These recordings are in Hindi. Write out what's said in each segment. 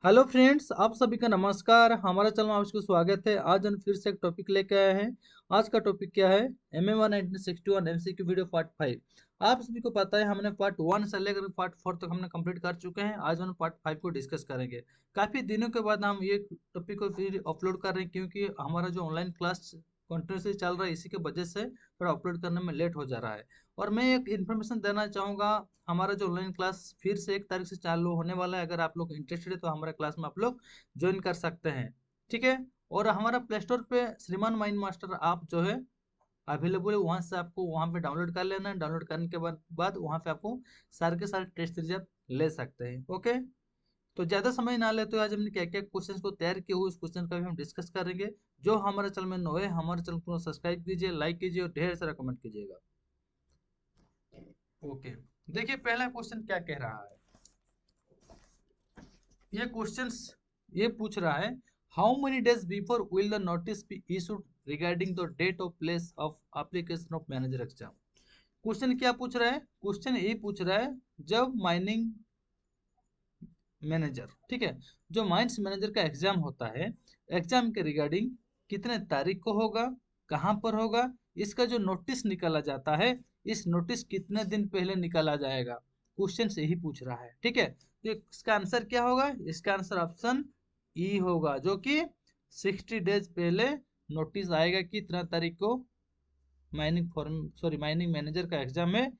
हेलो फ्रेंड्स, आप सभी का नमस्कार। हमारे चैनल में आपको स्वागत है। आज हम फिर से एक टॉपिक लेके आए हैं। आज का टॉपिक क्या है? MM1 1961 MCQ video part 5। आप सभी को पता है हमने पार्ट 1 से लेकर पार्ट 4 तक हमने कंप्लीट कर चुके हैं। आज हम पार्ट 5 को डिस्कस करेंगे। काफ़ी दिनों के बाद हम ये टॉपिक को फिर अपलोड कर रहे हैं, क्योंकि हमारा जो ऑनलाइन क्लास कंटिन्यूसली चल रहा है, इसी के वजह से थोड़ा अपलोड करने में लेट हो जा रहा है। और मैं एक इन्फॉर्मेशन देना चाहूँगा, हमारा जो ऑनलाइन क्लास फिर से 1 तारीख से चालू होने वाला है। अगर आप लोग इंटरेस्टेड है तो हमारे क्लास में आप लोग ज्वाइन कर सकते हैं, ठीक है। और हमारा प्ले स्टोर पे श्रीमान माइंड मास्टर आप जो है अवेलेबल है, वहाँ से आपको वहाँ पे डाउनलोड कर लेना है। डाउनलोड करने के बाद वहाँ पे आपको सारे के सारे टेस्ट सीरीज आप ले सकते हैं, ओके। तो ज़्यादा समय ना लेते हुए आज हमने क्या क्या क्वेश्चन को तैयार किए हुए उस क्वेश्चन का भी हम डिस्कस करेंगे। जो हमारे चैनल में नए हमारे चैनल को सब्सक्राइब कीजिए, लाइक कीजिए और ढेर सारा कमेंट कीजिएगा, ओके। देखिए पहला क्वेश्चन क्या कह रहा है। ये क्वेश्चंस ये पूछ रहा है, how many days before will the notice be issued regarding the date of place of application of manager exam. Question क्या पूछ रहा है? क्वेश्चन ये पूछ रहा है, जब माइनिंग मैनेजर, ठीक है, जो माइंस मैनेजर का एग्जाम होता है, एग्जाम के रिगार्डिंग कितने तारीख को होगा, कहाँ पर होगा, इसका जो नोटिस निकाला जाता है, इस नोटिस कितने दिन पहले निकाला जाएगा। क्वेश्चन से ही पूछ रहा है, ठीक है। तो इसका आंसर क्या होगा? इसका आंसर ऑप्शन ई होगा, जो कि 60 डेज पहले नोटिस आएगा कि इतना तारीख को माइनिंग मैनेजर का एग्जाम है,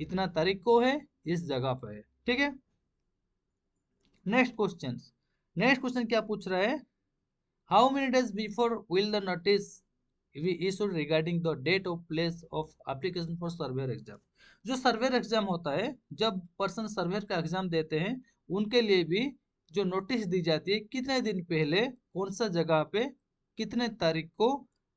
इतना तारीख को है, इस जगह पर है, ठीक है। नेक्स्ट क्वेश्चन क्या पूछ रहा है, how many days before will the notice be issued regarding the date of place of application for surveyor exam. जो सर्वेयर एग्जाम होता है, जब पर्सन सर्वेयर का एग्जाम देते हैं, उनके लिए भी जो नोटिस दी जाती है, कितने दिन पहले कौन सा जगह पे कितने तारीख को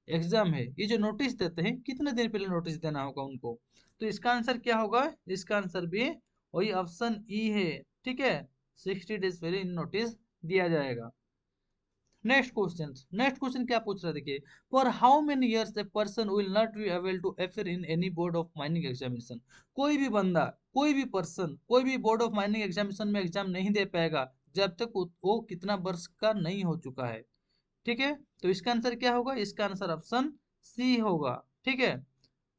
एग्जाम है, ये जो नोटिस देते हैं कितने दिन पहले नोटिस देना होगा उनको। तो इसका आंसर क्या होगा? इसका आंसर भी वही ऑप्शन ई है, ठीक है। 60 डेज पहले इन नोटिस दिया जाएगा। नेक्स्ट क्वेश्चन क्या पूछ रहा है, देखिए, for how many years a person will not be able to appear in any board of mining examination. कोई भी बंदा, कोई भी पर्सन, कोई भी बोर्ड ऑफ माइनिंग एग्जामिनेशन में एग्जाम नहीं दे पाएगा जब तक वो कितना वर्ष का नहीं हो चुका है, ठीक है। तो इसका आंसर क्या होगा? इसका आंसर ऑप्शन सी होगा, ठीक है।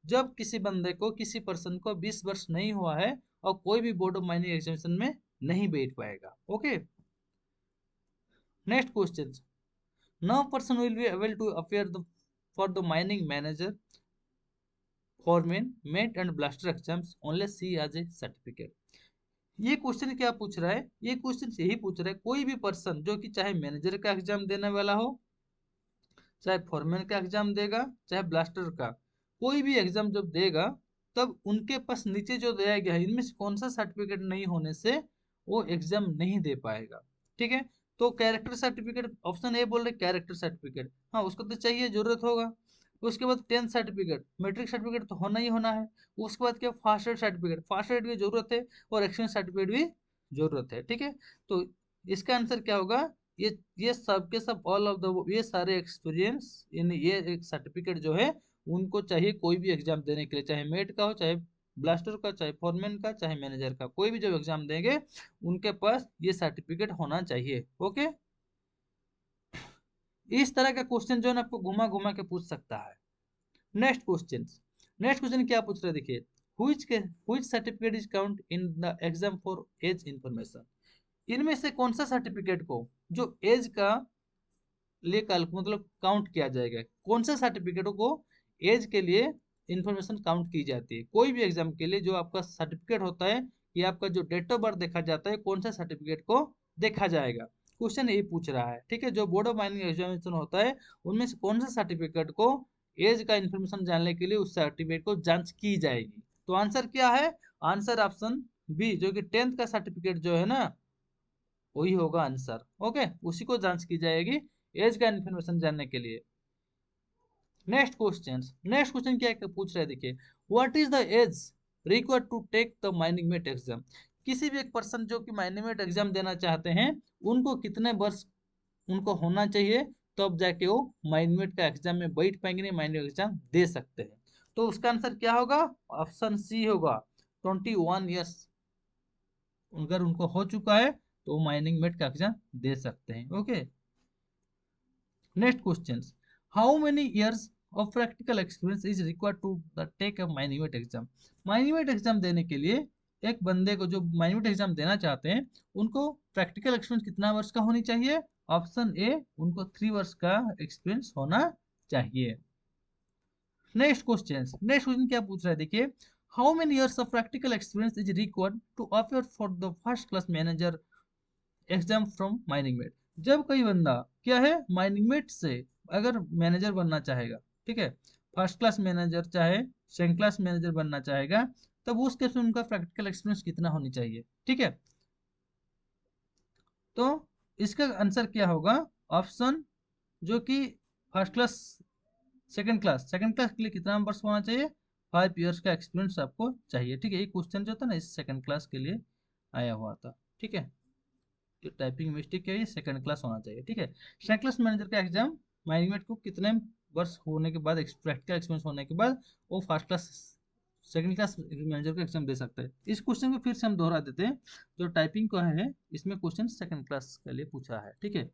जब किसी बंदे को, किसी पर्सन को 20 वर्ष नहीं हुआ है और कोई भी बोर्ड ऑफ माइनिंग एग्जामिनेशन में नहीं बैठ पाएगा, okay. Next question, no person will be able to appear for the mining manager, foreman, mate and blaster exams only see as a certificate। ये क्वेश्चन क्या पूछ रहा है? ये क्वेश्चन यही पूछ रहा है, कोई भी पर्सन जो कि चाहे मैनेजर का एग्जाम देने वाला हो, चाहे फॉरमैन का एग्जाम देगा, चाहे ब्लास्टर का, कोई भी एग्जाम जब देगा, तब उनके पास नीचे जो दिया गया है, इनमें से कौन सा सर्टिफिकेट नहीं होने से वो एग्जाम नहीं दे पाएगा, ठीक है। तो कैरेक्टर सर्टिफिकेट, ऑप्शन ए बोल रहे कैरेक्टर सर्टिफिकेट, हाँ उसको तो चाहिए, जरूरत होगा। उसके बाद 10th सर्टिफिकेट, मैट्रिक सर्टिफिकेट तो होना ही होना है। उसके बाद क्या? फास्ट एड की जरूरत है, और एक्सपीरियंस सर्टिफिकेट भी जरूरत है, ठीक है। तो इसका आंसर क्या होगा? ये सब के सब, ऑल ऑफ द, ये सारे एक्सपीरियंस इन ये एक सर्टिफिकेट जो है उनको चाहिए कोई भी एग्जाम देने के लिए, चाहे मेट का हो, चाहे ब्लास्टर का, चाहे फॉरमैन का, चाहे मैनेजर का, कोई भी जब एग्जाम देंगे उनके पास ये सर्टिफिकेट होना चाहिए, ओके। इस तरह का क्वेश्चन जो है ना आपको घुमा घुमा के पूछ सकता है। नेक्स्ट क्वेश्चन क्या पूछ रहे हैं, देखिए, which certificate is count in the exam for age information. इनमें से कौन सा सर्टिफिकेट को जो एज का लिए मतलब काउंट किया जाएगा, कौन सा सर्टिफिकेटों को एज के लिए इंफॉर्मेशन काउंट की जाती है। कोई भी एग्जाम के लिए जो आपका सर्टिफिकेट होता है, ये आपका जो डेट ऑफ बर्थ देखा जाता है, कौन सा सर्टिफिकेट को देखा जाएगा। क्वेश्चन यही पूछ रहा है, ठीक है। जो बोर्ड ऑफ माइनिंग एग्जामिनेशन होता है, उनमें से कौन सा सर्टिफिकेट को एज का इंफॉर्मेशन जानने के लिए उस सर्टिफिकेट को जांच की जाएगी। तो आंसर क्या है? आंसर ऑप्शन बी, जो कि 10th का सर्टिफिकेट जो है ना, वही होगा आंसर, ओके। उसी को जांच की जाएगी एज का इन्फॉर्मेशन जानने के लिए। नेक्स्ट क्वेश्चन क्या पूछ रहे हैं, देखिए, what is the age required to take the mining mate exam. किसी भी एक पर्सन जो कि माइनिंग मेट एग्जाम देना चाहते हैं, उनको कितने वर्ष उनको होना चाहिए, तब तो जाके वो माइनिंग मेट का एग्जाम में बैठ पाएंगे, नहीं माइनिंग एग्जाम दे सकते हैं। तो उसका आंसर क्या होगा? ऑप्शन सी होगा, 21 ईयर्स अगर उनको हो चुका है तो माइनिंग मेट का एग्जाम दे सकते हैं। Okay, next question, how many years of practical experience is required to take a mining mate exam. Mining mate exam देने के लिए एक बंदे को, जो माइनिंग मेट एग्जाम देना चाहते हैं, उनको प्रैक्टिकल एक्सपीरियंस कितना वर्ष का होनी चाहिए? ऑप्शन ए, उनको 3 वर्ष का एक्सपीरियंस होना चाहिए। नेक्स्ट क्वेश्चन क्या पूछ रहा है, देखिए, how many years of practical experience is required to appear for the first class manager exam from mining mate. जब कोई बंदा क्या है, माइनिंग मेट से अगर मैनेजर बनना चाहेगा, ठीक है, फर्स्ट क्लास मैनेजर चाहे सेकंड क्लास मैनेजर बनना चाहेगा, तब उस केस में उनका प्रैक्टिकल एक्सपीरियंस कितना होनी चाहिए? ठीक है, तो इसका आंसर क्या होगा? ऑप्शन जो कि फर्स्ट क्लास, सेकंड क्लास के लिए कितना वर्ष होना चाहिए? 5 इयर्स का एक्सपीरियंस आपको चाहिए। ठीक है, ये क्वेश्चन जो था ना, इस सेकंड क्लास के लिए आया हुआ था। ठीक है, तो टाइपिंग मिस्टेक क्या है, सेकंड क्लास होना चाहिए। ठीक है, सेकंड क्लास मैनेजर का एग्जाम मैनेजमेंट को कितने वर्ष होने के बाद, प्रैक्टिकल एक्सपीरियंस होने के बाद वो first class second class manager का एग्जाम दे सकता है। इस क्वेश्चन को फिर से हम दोहरा देते हैं, जो टाइपिंग का है इसमें क्वेश्चन सेकंड क्लास के लिए पूछा है। ठीक है,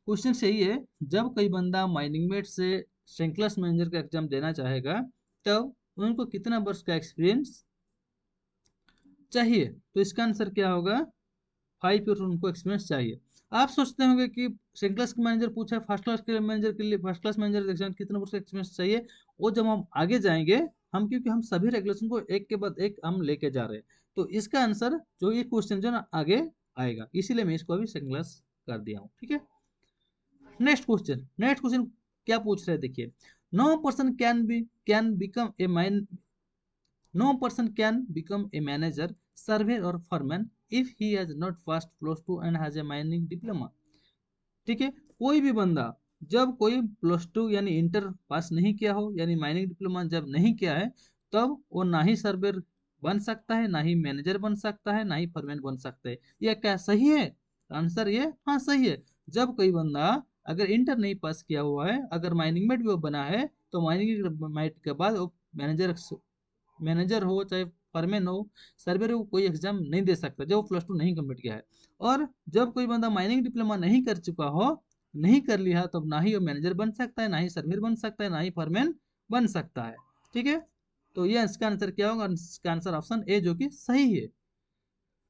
क्वेश्चन सही है, जब कोई बंदा माइनिंग मेट से सेकंड क्लास मैनेजर का एग्जाम देना चाहेगा, तब उनको कितना वर्ष का एक्सपीरियंस चाहिए? तो इसका आंसर क्या होगा? 5 ईयर उनको एक्सपीरियंस चाहिए। आप सोचते होंगे कि सेकंड क्लास का मैनेजर पूछा है, फर्स्ट क्लास के मैनेजर के लिए, फर्स्ट क्लास मैनेजर एग्जाम कितना वर्ष का एक्सपीरियंस चाहिए? वो जब हम आगे जाएंगे, हम क्योंकि हम सभी रेगुलेशन को एक के बाद एक हम लेके जा रहे हैं, तो इसका आंसर जो ये क्वेश्चन जो ना आगे आएगा, इसीलिए मैं इसको अभी सेकंड क्लास कर दिया हूँ। ठीक है, नेक्स्ट क्वेश्चन क्या पूछ रहे हैं, देखिए, no person can become a mine No person can become a manager, surveyor or foreman if he has not passed +2 and has a mining diploma। ठीक है, कोई भी बंदा जब कोई +2 यानी इंटर पास नहीं किया हो, यानी माइनिंग डिप्लोमा जब नहीं किया है, तब वो ना ही सर्वेयर बन सकता है, ना ही मैनेजर बन सकता है, ना ही फोरमैन बन सकता है। यह क्या सही है? आंसर ये हाँ सही है। जब कोई बंदा अगर इंटर नहीं पास किया हुआ है, अगर माइनिंग मेट भी वो बना है, तो माइनिंग मेट के बाद वो मैनेजर हो चाहे फॉरमैन हो, सर्वेयर हो, कोई एग्जाम नहीं दे सकता जब वो +2 नहीं कंप्लीट किया है। और जब कोई बंदा माइनिंग डिप्लोमा नहीं कर चुका हो, नहीं कर लिया, तब ना ही वो मैनेजर बन सकता है, ना ही सर्वेयर बन सकता है, ना ही फॉरमैन बन सकता है। ठीक है, तो ये इसका आंसर क्या होगा? इसका आंसर ऑप्शन ए जो कि सही है।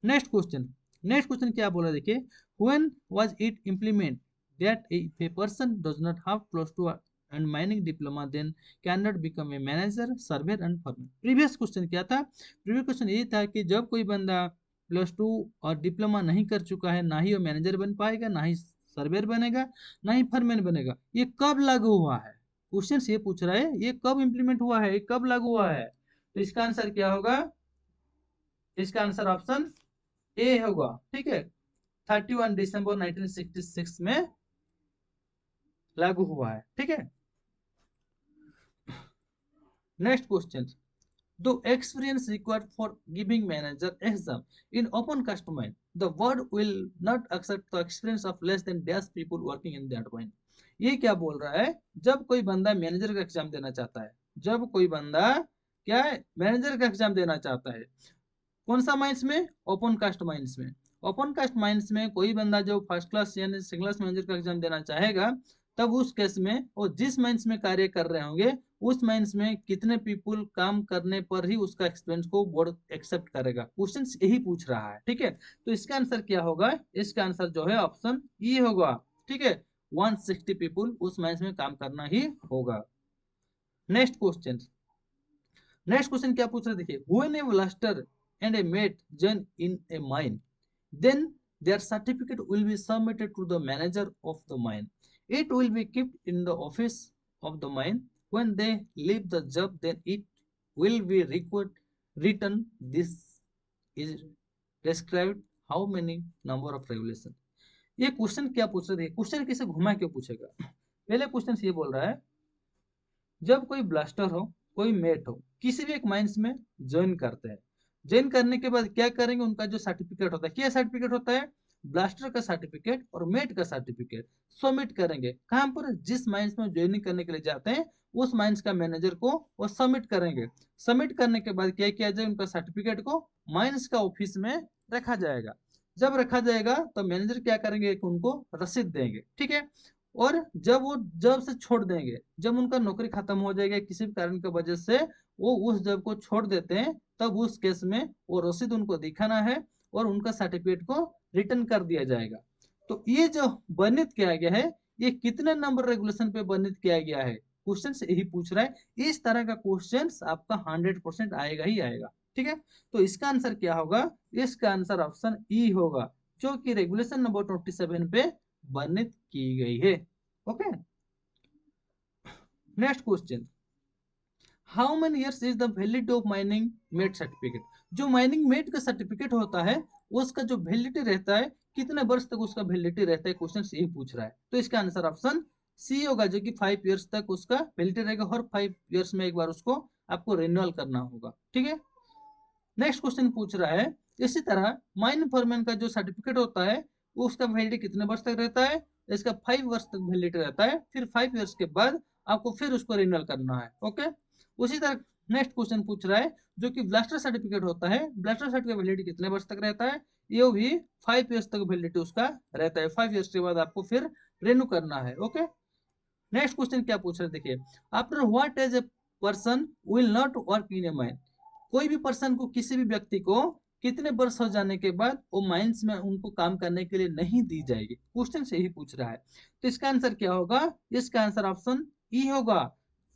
नेक्स्ट क्वेश्चन क्या बोला, देखिए, when was it implement that if a person does not have +2 and mining diploma then can not become a manager, surveyor and foreman. Previous question क्या था? प्रीवियस क्वेश्चन ये था कि जब कोई बंदा +2 और डिप्लोमा नहीं कर चुका है, ना ही वो मैनेजर बन पाएगा, ना ही सर्वेयर बनेगा, ना ही फॉरमैन बनेगा। ये कब लागू हुआ है? क्वेश्चन ये पूछ रहा है, ये कब इंप्लीमेंट हुआ है, ये कब लागू हुआ है? तो इसका आंसर क्या होगा? इसका आंसर ऑप्शन ए होगा। ठीक है, 31 दिसंबर 1966 में लागू हुआ है। ठीक है, next question, the experience required for giving manager exam in open cast mine, the board will not accept the experience of less than dash people working in that mine। ये क्या बोल रहा है? जब कोई बंदा मैनेजर का एग्जाम देना चाहता है, जब कोई बंदा क्या है, मैनेजर का एग्जाम देना चाहता है, कौन सा माइंस में? ओपन कास्ट माइंस में। ओपन कास्ट माइंस में कोई बंदा जो फर्स्ट क्लास यानी सेकंड क्लास मैनेजर का एग्जाम देना चाहेगा, तब उस केस में वो जिस माइंस में कार्य कर रहे होंगे, उस माइंस में कितने पीपुल काम करने पर ही उसका एक्सपीरियंस को बोर्ड एक्सेप्ट करेगा। क्वेश्चन यही पूछ रहा है। ठीक है, तो इसका आंसर क्या होगा? इसका आंसर जो है ऑप्शन ई होगा। ठीक है, 160 पीपुल उस माइंस में काम करना ही होगा। नेक्स्ट क्वेश्चन क्या पूछ रहे, देखिए, when A blaster and a mate join in a mine, then their certificate will be submitted to the manager of the mine. It will be kept in the office of the mine. When they leave the job, then it will be written. This is described how many number of regulation। ये क्वेश्चन क्या पूछ रहे थे? क्वेश्चन किसे घुमा क्यों पूछेगा? पहले क्वेश्चन ये बोल रहा है, जब कोई ब्लास्टर हो, कोई मेट हो, किसी भी एक माइंस में ज्वाइन करते हैं, ज्वाइन करने के बाद क्या करेंगे? उनका जो सर्टिफिकेट होता है, क्या सर्टिफिकेट होता है? ब्लास्टर का सर्टिफिकेट और मेट का सर्टिफिकेट सबमिट करेंगे। कहां पर? जिस माइंस में ज्वाइनिंग करने के लिए जाते हैं, उस माइंस का मैनेजर को वो सबमिट करेंगे। सबमिट करने के बाद क्या किया जाए? उनका सर्टिफिकेट को माइंस का ऑफिस में रखा जाएगा। जब रखा जाएगा तो मैनेजर क्या करेंगे कि उनको रसीद देंगे, ठीक है। और जब से छोड़ देंगे, जब उनका नौकरी खत्म हो जाएगा किसी भी कारण की वजह से वो उस जॉब को छोड़ देते हैं, तब उस केस में वो रसीद उनको दिखाना है और उनका सर्टिफिकेट को रिटर्न कर दिया जाएगा। तो ये जो वर्णित किया गया है, ये कितने नंबर रेगुलेशन पे वर्णित किया गया है, क्वेश्चन यही पूछ रहा है। इस तरह का क्वेश्चन आपका 100% आएगा ही आएगा, ठीक है। तो इसका आंसर क्या होगा? इसका आंसर ऑप्शन ई होगा, जो कि रेगुलेशन नंबर 27 पे वर्णित की गई है। Okay, next question, how many years is the validity of mining met certificate? जो माइनिंग मेट का सर्टिफिकेट होता है उसका जो वैलिडिटी रहता है, कितने वर्ष तक उसका वैलिडिटी रहता है, क्वेश्चन यही पूछ रहा है। तो इसका आंसर ऑप्शन सी होगा, जो कि 5 इयर्स तक उसका वैलिडिटी रहेगा। हर 5 इयर्स में एक बार उसको आपको रिन्यूअल करना होगा, ठीक है। नेक्स्ट क्वेश्चन पूछ रहा है, इसी तरह माइन फॉरमैन का जो सर्टिफिकेट होता है वो उसका वैलिडिटी कितने वर्ष तक रहता है? इसका 5 वर्ष तक वैलिडिटी रहता है। फिर 5 इयर्स के बाद आपको फिर उसको रिन्यूअल करना है। ओके, उसी तरह नेक्स्ट क्वेश्चन पूछ रहा है, जो कि ब्लास्टर सर्टिफिकेट होता है, ब्लास्टर सर्टिफिकेट वैलिडिटी कितने वर्ष तक रहता है? ये भी 5 इयर्स तक वैलिडिटी उसका रहता है। 5 इयर्स के बाद आपको फिर रिन्यू करना है। ओके, नेक्स्ट क्वेश्चन क्या पूछ रहे हैं देखिए, after what age a person will not work in a mine? कोई भी पर्सन को, किसी भी व्यक्ति को कितने वर्ष हो जाने के बाद वो माइंस में उनको काम करने के लिए नहीं दी जाएगी, क्वेश्चन से ही पूछ रहा है। तो इसका आंसर क्या होगा? इसका आंसर ऑप्शन ई होगा।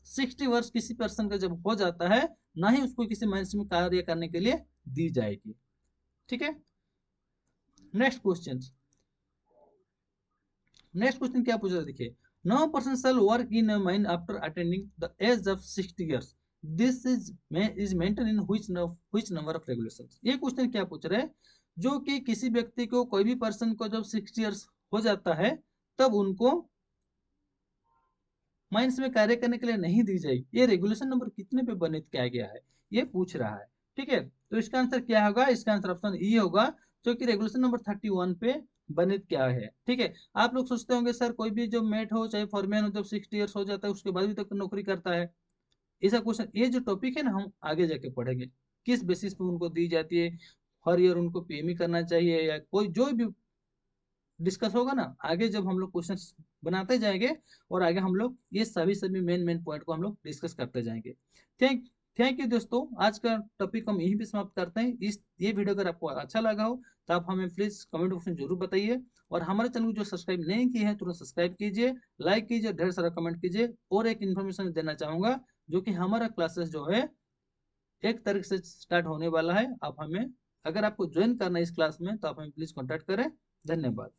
60 वर्ष किसी पर्सन का जब हो जाता है, ना ही उसको किसी माइंस में कार्य करने के लिए दी जाएगी, ठीक है। नेक्स्ट क्वेश्चन, नेक्स्ट क्वेश्चन क्या पूछ रहा है देखिए, no person shall work in a mine after attending the age of 60 years, this is maintain in which number of regulations? ये क्वेश्चन क्या पूछ रहे हैं, जो कि किसी व्यक्ति को, कोई भी पर्सन को जब 60 इयर्स हो जाता है तब उनको माइंस में कार्य करने के लिए नहीं दी जाएगी, ये रेगुलेशन नंबर कितने पे वर्णित किया गया है, ये पूछ रहा है, ठीक है। तो इसका आंसर क्या होगा? इसका आंसर ऑप्शन ई होगा, जो कि रेगुलेशन नंबर 31 पे वर्णित क्या है, ठीक है। आप लोग सोचते होंगे सर कोई भी जो मेट हो चाहे फॉरमैन हो, जब 60 ईयर्स हो जाता है उसके बाद भी तक नौकरी करता है। ऐसा क्वेश्चन, ये जो टॉपिक है ना, हम आगे जाके पढ़ेंगे किस बेसिस पे उनको दी जाती है, हर ईयर उनको पीएमई करना चाहिए या कोई जो भी डिस्कस होगा ना आगे, जब हम लोग क्वेश्चंस बनाते जाएंगे और आगे हम लोग ये सभी सभी मेन मेन पॉइंट को हम लोग डिस्कस करते जाएंगे। थैंक थैंक यू दोस्तों, आज का टॉपिक हम यहीं पे समाप्त करते हैं। इस ये वीडियो अगर आपको अच्छा लगा हो तो आप हमें प्लीज कमेंट बॉक्स में जरूर बताइए, और हमारे चैनल को जो सब्सक्राइब नहीं किए हैं तुरंत सब्सक्राइब कीजिए, लाइक कीजिए, ढेर सारा कमेंट कीजिए। और एक इन्फॉर्मेशन देना चाहूंगा, जो कि हमारा क्लासेस जो है 1 तारीख से स्टार्ट होने वाला है। आप हमें, अगर आपको ज्वाइन करना है इस क्लास में, तो आप हमें प्लीज कॉन्टैक्ट करें। धन्यवाद।